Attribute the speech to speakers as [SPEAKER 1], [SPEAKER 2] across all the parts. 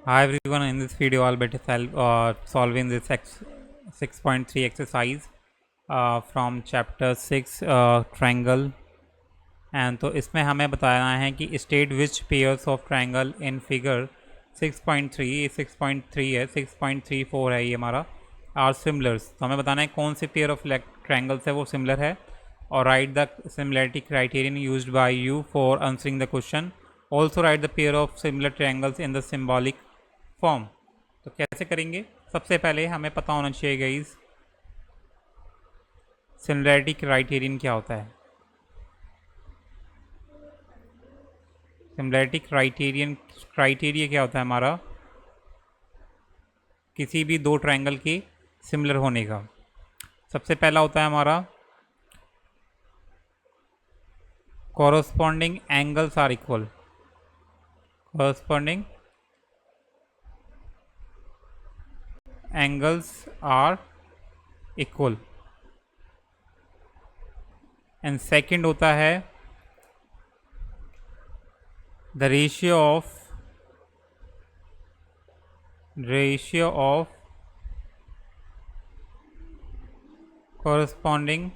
[SPEAKER 1] Hi everyone, in this video I'll be solving this 6.3 exercise from chapter 6 triangle and तो इसमें हमें बताना है कि state which pairs of triangle in figure 6.3 ये 6.3 है 6.34 है ये हमारा आर सिमिलर्स। तो हमें बताना है कौन से पेयर ऑफ ट्रायंगल्स है वो सिमिलर है और right the similarity criterion used by you for answering the question. Also right the pair of similar triangles in the symbolic form. तो कैसे करेंगे? सबसे पहले हमें पता होना चाहिए गाइस सिमिलैरिटी क्राइटेरियन क्या होता है। सिमिलैरिटी क्राइटेरिया क्या होता है हमारा किसी भी दो ट्रायंगल के सिमिलर होने का। सबसे पहला होता है हमारा corresponding angles are equal. Corresponding angles are equal and second होता है the ratio of corresponding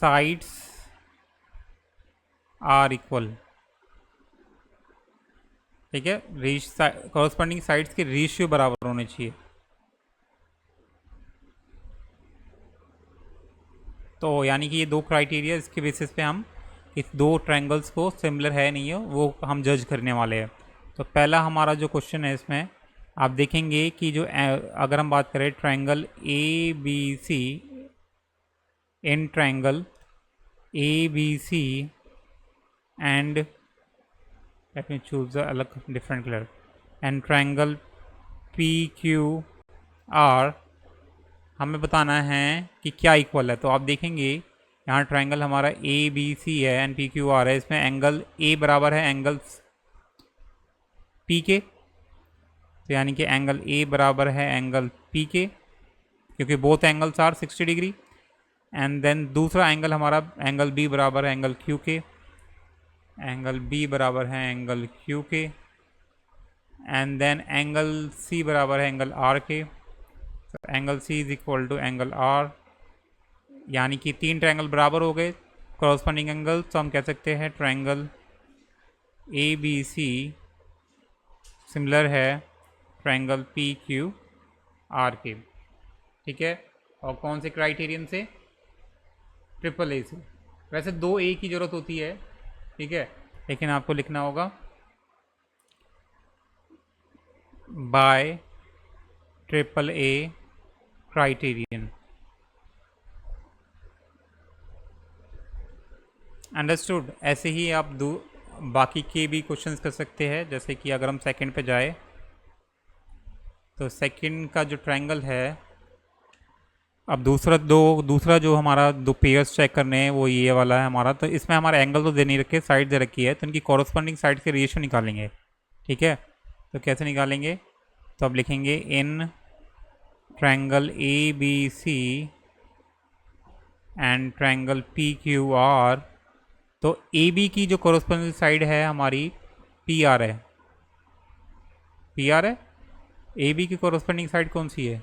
[SPEAKER 1] sides are equal। ठीक है, कॉरस्पॉन्डिंग साइड्स के रेशियो बराबर होने चाहिए। तो यानी कि ये दो क्राइटेरिया इसके बेसिस पे हम इस दो ट्रायंगल्स को सिमिलर है नहीं है वो हम जज करने वाले हैं। तो पहला हमारा जो क्वेश्चन है इसमें आप देखेंगे कि जो अगर हम बात करें triangle A B C, in triangle A B C and let me choose the अलग different color and triangle PQR हमें बताना है कि क्या इक्वल है। तो आप देखेंगे यहाँ ट्रायंगल हमारा ABC है एंड PQR है, इसमें एंगल A बराबर है एंगल P के। तो यानी कि एंगल A बराबर है एंगल P के क्योंकि both angles are 60 degree. And then दूसरा एंगल हमारा एंगल B बराबर है एंगल Q के। एंगल B बराबर है एंगल Q के एंड देन एंगल C बराबर है एंगल R के। Angle C is equal to angle R, यानी कि तीन ट्रायंगल बराबर हो गए कॉरस्पॉन्डिंग एंगल। तो हम कह सकते हैं ट्रायंगल ABC सिमिलर है ट्रायंगल PQR के। ठीक है, और कौन से क्राइटेरियन से? ट्रिपल ए से। वैसे दो ए की ज़रूरत होती है, ठीक है, लेकिन आपको लिखना होगा bye triple A criterion. Understood. ऐसे ही आप बाकी के भी क्वेश्चंस कर सकते हैं। जैसे कि अगर हम सेकंड पे जाए तो सेकंड का जो ट्रायंगल है, अब दूसरा जो हमारा दो पेयर्स चेक करने हैं वो ये वाला है हमारा। तो इसमें हमारा एंगल तो दे नहीं रखे, साइड दे रखी है, तो इनकी कॉरस्पॉन्डिंग साइड के रेशियो निकालेंगे। ठीक है, तो कैसे निकालेंगे? तो अब लिखेंगे in triangle A B C and triangle P Q R. तो ए बी की जो कॉरस्पॉन्डिंग साइड है हमारी पी आर है। पी आर है, ए बी की कॉरस्पॉन्डिंग साइड कौन सी है?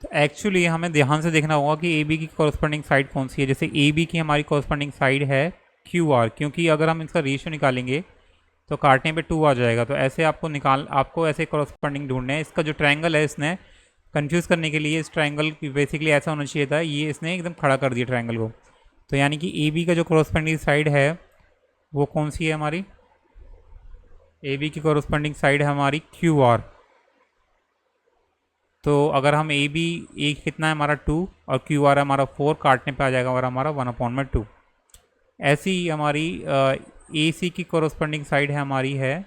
[SPEAKER 1] तो एक्चुअली हमें ध्यान से देखना होगा कि ए बी की कॉरस्पॉन्डिंग साइड कौन सी है। जैसे ए बी की हमारी कॉरस्पॉन्डिंग साइड है क्यू आर, क्योंकि अगर हम इसका रेशियो निकालेंगे तो काटने पे 2 आ जाएगा। तो ऐसे आपको ऐसे कॉरस्पॉन्डिंग ढूंढने हैं। इसका जो ट्रायंगल है इसने कंफ्यूज करने के लिए इस ट्रायंगल बेसिकली ऐसा होना चाहिए था, ये इसने एकदम खड़ा कर दिया ट्रायंगल को। तो यानी कि ए बी का जो कॉरस्पॉन्डिंग साइड है वो कौन सी है हमारी? ए बी की कॉरस्पॉन्डिंग साइड है हमारी क्यू आर। तो अगर हम ए बी ए कितना है हमारा 2 और क्यू आर हमारा 4, काटने पे आ जाएगा और हमारा 1/2। ऐसी ही हमारी ए सी की कॉरस्पॉन्डिंग साइड है हमारी है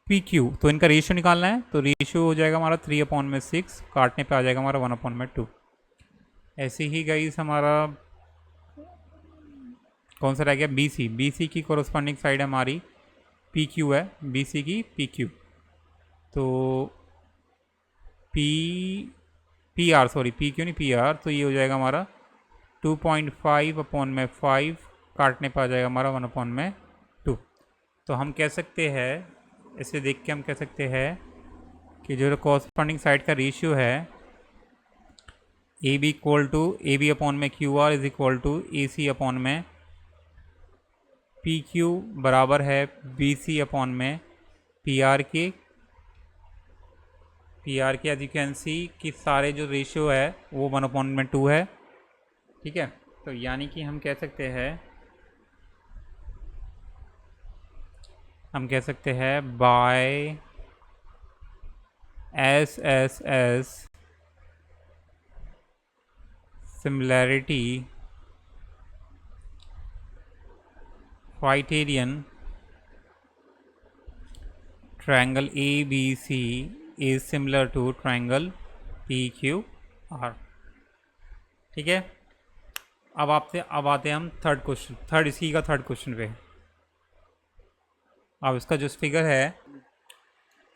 [SPEAKER 1] पी क्यू। तो इनका रेशियो निकालना है, तो रेशियो हो जाएगा हमारा 3/6, काटने पे आ जाएगा हमारा 1/2। ऐसे ही गाइस हमारा कौन सा रह गया? बी सी की कॉरस्पॉन्डिंग साइड हमारी पी क्यू है, बी सी की पी क्यू। तो P R, sorry P Q नहीं पी आर, तो ये हो जाएगा हमारा 2.5/5 काटने पर आ जाएगा हमारा 1/2। तो हम कह सकते हैं, इसे देख के हम कह सकते हैं कि जो कॉरस्पॉन्डिंग साइड का रेशियो है A B equal to A B upon में Q R is equal to A C upon में पी क्यू बराबर है बी सी अपॉन में पी आर के एज यू कैन सी कि सारे जो रेशियो है वो 1/2 है। ठीक है, तो यानी कि हम कह सकते हैं by S similarity criterion triangle ABC is similar to triangle PQR। ठीक है, अब आते हैं हम थर्ड क्वेश्चन पे। अब इसका जो फिगर है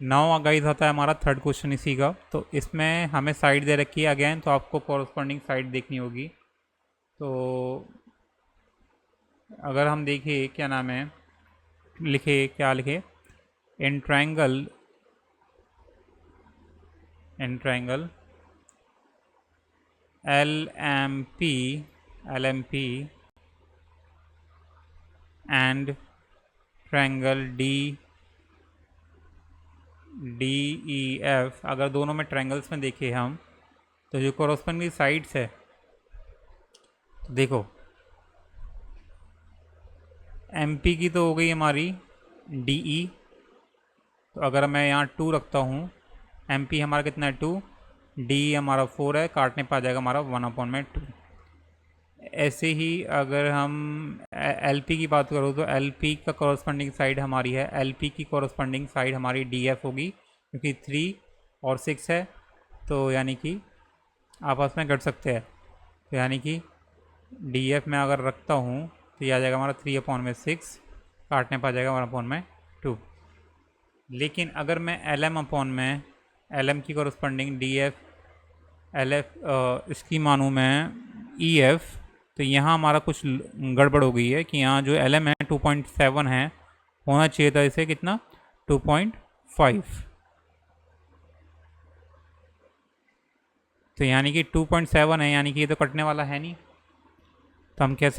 [SPEAKER 1] नाउ गाइस आता है हमारा थर्ड क्वेश्चन इसी का। तो इसमें हमें साइड दे रखी है अगेन, तो आपको कॉरस्पॉन्डिंग साइड देखनी होगी। तो अगर हम देखें क्या नाम है, लिखे in triangle LMP and triangle DEF, अगर दोनों में ट्रायंगल्स में देखें हम तो जो कॉरस्पॉन्डिंग साइड्स है, तो देखो MP की तो हो गई हमारी DE, तो अगर मैं यहाँ 2 रखता हूँ, MP हमारा कितना है 2, DE हमारा 4 है, काटने पर आ जाएगा हमारा 1/2। ऐसे ही अगर हम LP की बात करूँ तो LP का कॉरस्पॉन्डिंग साइड हमारी है, LP की कॉरस्पॉन्डिंग साइड हमारी DF होगी, क्योंकि 3 और 6 है, तो यानी कि आपस में घट सकते हैं। तो यानी कि DF में अगर रखता हूँ तो यह आ जाएगा हमारा 3/6, काटने पर आ जाएगा 1/2। लेकिन अगर मैं LM की कॉरस्पॉन्डिंग LF इसकी मानूँ मैं EF, तो यहाँ हमारा कुछ गड़बड़ हो गई है कि यहाँ जो LM है 2.7 है, होना चाहिए था इसे कितना 2.5। तो यानी कि 2.7 है, यानी कि ये तो कटने वाला है नहीं। तो हम कह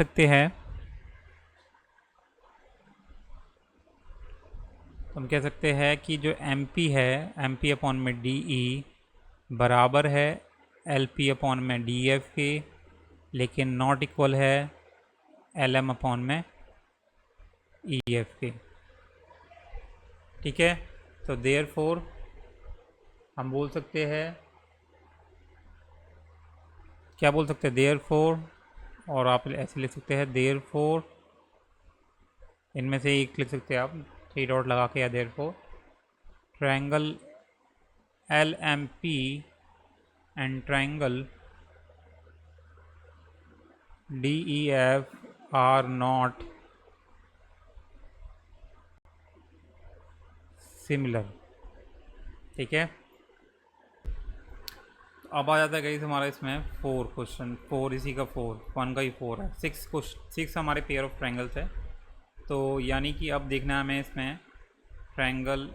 [SPEAKER 1] सकते हैं कि जो MP है, MP अपॉन में DE बराबर है LP अपॉन में DF के, लेकिन नॉट इक्वल है LM अपॉन में EF के। ठीक है, तो देयरफॉर हम बोल सकते हैं, क्या बोल सकते हैं, देयरफॉर, और आप ऐसे लिख सकते हैं देयरफॉर, इनमें से एक लिख सकते हैं आप 3 डॉट लगा के, या therefore triangle LMP and triangle DEF are not similar. ठीक है, अब आ जाता है गाइस हमारा इसमें 4 इसी का 1 का ही 4 है, 6 हमारे पेयर ऑफ ट्रायंगल्स है। तो यानी कि अब देखना है हमें इसमें ट्रायंगल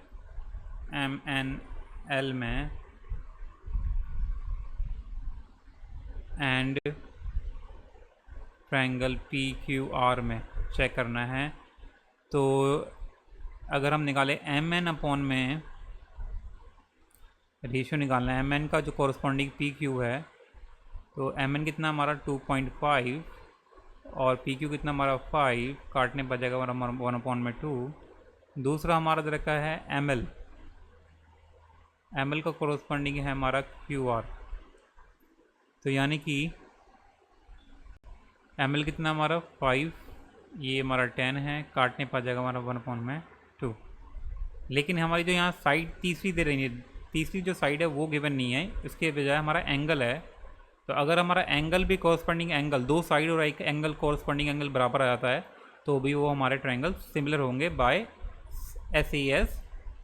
[SPEAKER 1] MNL में एंड ट्रायंगल PQR में चेक करना है। तो अगर हम निकालें MN अपॉन में रेशियो निकालना है, MN का जो कॉरस्पॉन्डिंग PQ है, तो MN कितना हमारा 2.5 और PQ कितना हमारा 5, काटने पर जाएगा हमारा 1/2। दूसरा हमारा दे रखा है ML का कॉरस्पॉन्डिंग है हमारा QR, तो यानी कि ML कितना हमारा 5, ये हमारा 10 है, काटने पर जाएगा हमारा 1/2। लेकिन हमारी जो यहाँ साइड तीसरी दे रही है, तीसरी जो साइड है वो गिवन नहीं है, इसके बजाय हमारा एंगल है। तो अगर हमारा एंगल भी कॉरस्पॉन्डिंग एंगल, 2 साइड और एक एंगल कॉरस्पॉन्डिंग एंगल बराबर आ जाता है, तो भी वो हमारे ट्रायंगल सिमिलर होंगे बाय SAS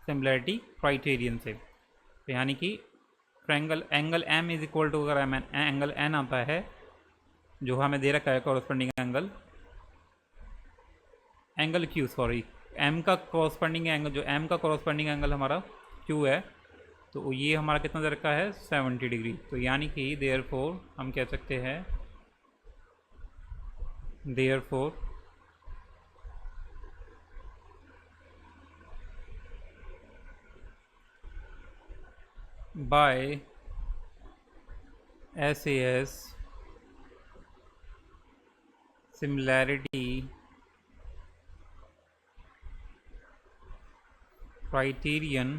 [SPEAKER 1] सिमिलरिटी क्राइटेरियन से। तो यानी कि triangle angle M is equal to, अगर एंगल N आता है जो हमें दे रखा है corresponding angle, angle Q, sorry, M का कॉरस्पॉन्डिंग एंगल, जो एम का कॉरस्पॉन्डिंग एंगल हमारा क्यू है, तो ये हमारा कितना दे रखा है 70 डिग्री। तो यानी कि देयरफॉर हम कह सकते हैं, therefore by SAS similarity criterion,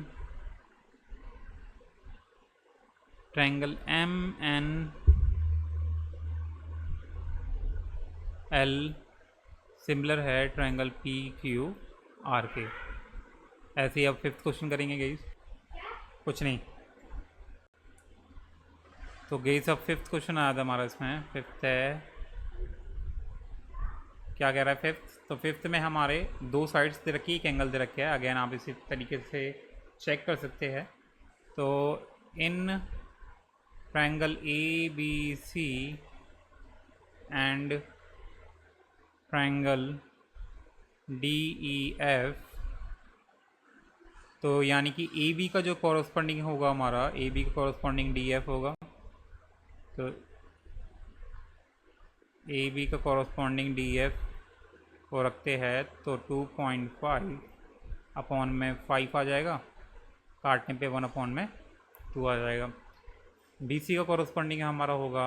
[SPEAKER 1] triangle MNL similar है ट्रायंगल PQR के। ऐसे ही अब फिफ्थ क्वेश्चन करेंगे गाइस, कुछ नहीं। तो गाइस अब फिफ्थ क्वेश्चन आया था हमारा, इसमें फिफ्थ है, क्या कह रहा है फिफ्थ। तो फिफ्थ में हमारे दो साइड्स दे रखी, एक एंगल दे रखे है। अगेन आप इसी तरीके से चेक कर सकते हैं। तो in triangle ABC and triangle DEF, तो यानी कि AB का जो कॉरस्पॉन्डिंग होगा हमारा, AB का कॉरस्पॉन्डिंग DF होगा। तो AB का कॉरस्पॉन्डिंग DF को रखते हैं तो 2.5 अपॉन में 5 आ जाएगा, काटने पे 1 अपॉन में 2 आ जाएगा। BC का कॉरस्पॉन्डिंग हमारा होगा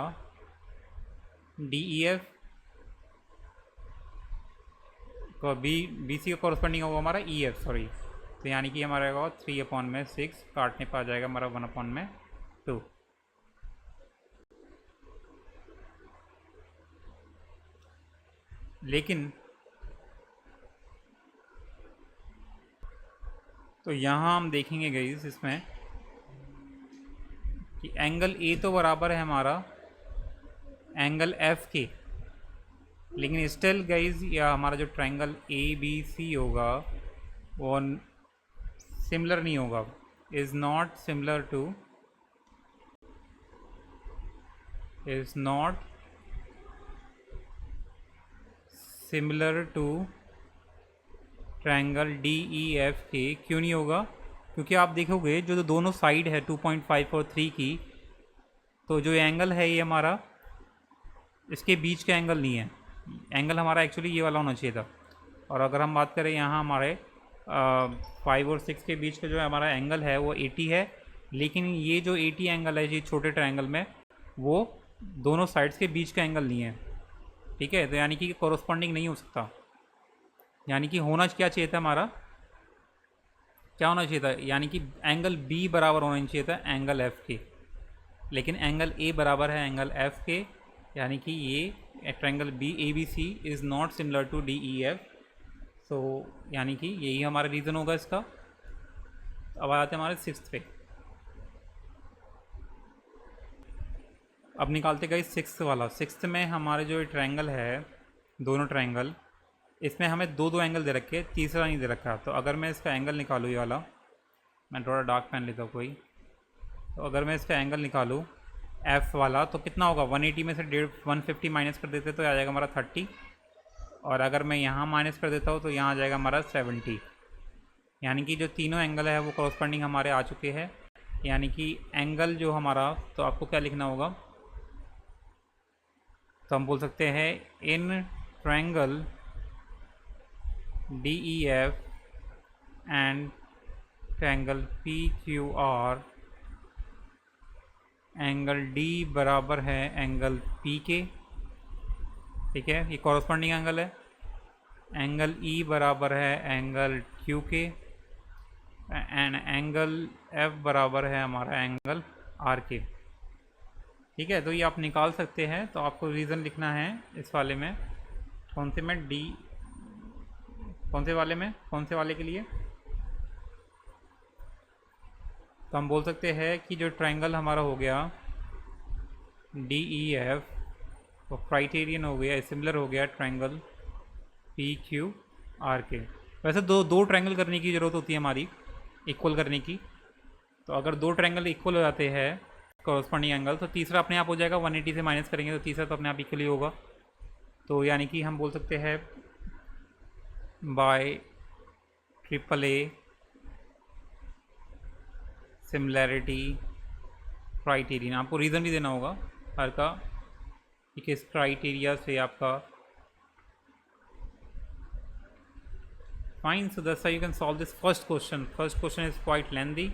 [SPEAKER 1] DEF को, BC का कॉरस्पॉन्डिंग होगा हमारा EF, सॉरी। तो यानी कि हमारा होगा 3 अपॉन में 6, काटने पर आ जाएगा हमारा 1 अपॉन में 2। लेकिन तो यहाँ हम देखेंगे गाइस इसमें कि एंगल A तो बराबर है हमारा एंगल F के, लेकिन स्टिल गाइस या हमारा जो ट्रायंगल ABC होगा वो सिमिलर नहीं होगा, is not similar to, is not similar to triangle DEF के। क्यों नहीं होगा? क्योंकि आप देखोगे जो दोनों साइड है 2.5 और 3 की, तो जो एंगल है ये हमारा इसके बीच का एंगल नहीं है। एंगल हमारा एक्चुअली ये वाला होना चाहिए था। और अगर हम बात करें यहाँ हमारे 5 और 6 के बीच का जो हमारा एंगल है वो 80 है, लेकिन ये जो 80 एंगल है ये छोटे ट्रायंगल में वो दोनों साइड्स के बीच का एंगल नहीं है। ठीक है, तो यानी कि कॉरस्पॉन्डिंग नहीं हो सकता। यानी कि होना क्या चाहिए था हमारा, क्या होना चाहिए था, यानी कि एंगल B बराबर होना चाहिए था एंगल F के, लेकिन एंगल A बराबर है एंगल F के। यानी कि ये triangle ABC is not similar to DEF। So यानी कि यही हमारा रीज़न होगा इसका। अब आते हैं हमारे सिक्स्थ पे। अब निकालते गए सिक्स्थ वाला। सिक्स्थ में हमारे जो ट्रायंगल है, दोनों ट्रायंगल, इसमें हमें दो एंगल दे रखे, तीसरा नहीं दे रखा। तो अगर मैं इसका एंगल निकालूँ, ये वाला, मैं थोड़ा डार्क पेन लेता हूँ कोई, तो अगर मैं इसका एंगल निकालूँ F वाला, तो कितना होगा, 180 में से 150 माइनस कर देते तो आ जाएगा हमारा 30। और अगर मैं यहाँ माइनस कर देता हूँ तो यहाँ आ जाएगा हमारा 70। यानी कि जो तीनों एंगल है वो कॉरस्पॉन्डिंग हमारे आ चुके हैं। यानी कि एंगल जो हमारा, तो आपको क्या लिखना होगा, तो हम बोल सकते हैं in triangle DEF and triangle PQR, angle D बराबर है एंगल P के। ठीक है, ये कॉरस्पॉन्डिंग एंगल है। एंगल E बराबर है एंगल Q के, एंड एंगल F बराबर है हमारा एंगल R के। ठीक है, तो ये आप निकाल सकते हैं। तो आपको रीज़न लिखना है इस वाले में, कौन से में, D, कौन से वाले में, कौन से वाले के लिए, तो हम बोल सकते हैं कि जो ट्रायंगल हमारा हो गया DEF, वो क्राइटेरियन हो गया, सिमिलर हो गया ट्रायंगल PQR के। वैसे दो ट्रायंगल करने की ज़रूरत होती है हमारी, इक्वल करने की। तो अगर दो ट्रायंगल इक्वल हो जाते हैं कॉरस्पॉन्डिंग एंगल, तो तीसरा अपने आप हो जाएगा। 180 से माइनस करेंगे तो तीसरा तो अपने आप इक्वली होगा। तो यानी कि हम बोल सकते हैं bye triple A similarity criterion. आपको रीज़न भी देना होगा हर का कि किस क्राइटेरिया से आपका fine. So that's how you can solve this first question. First question is quite lengthy.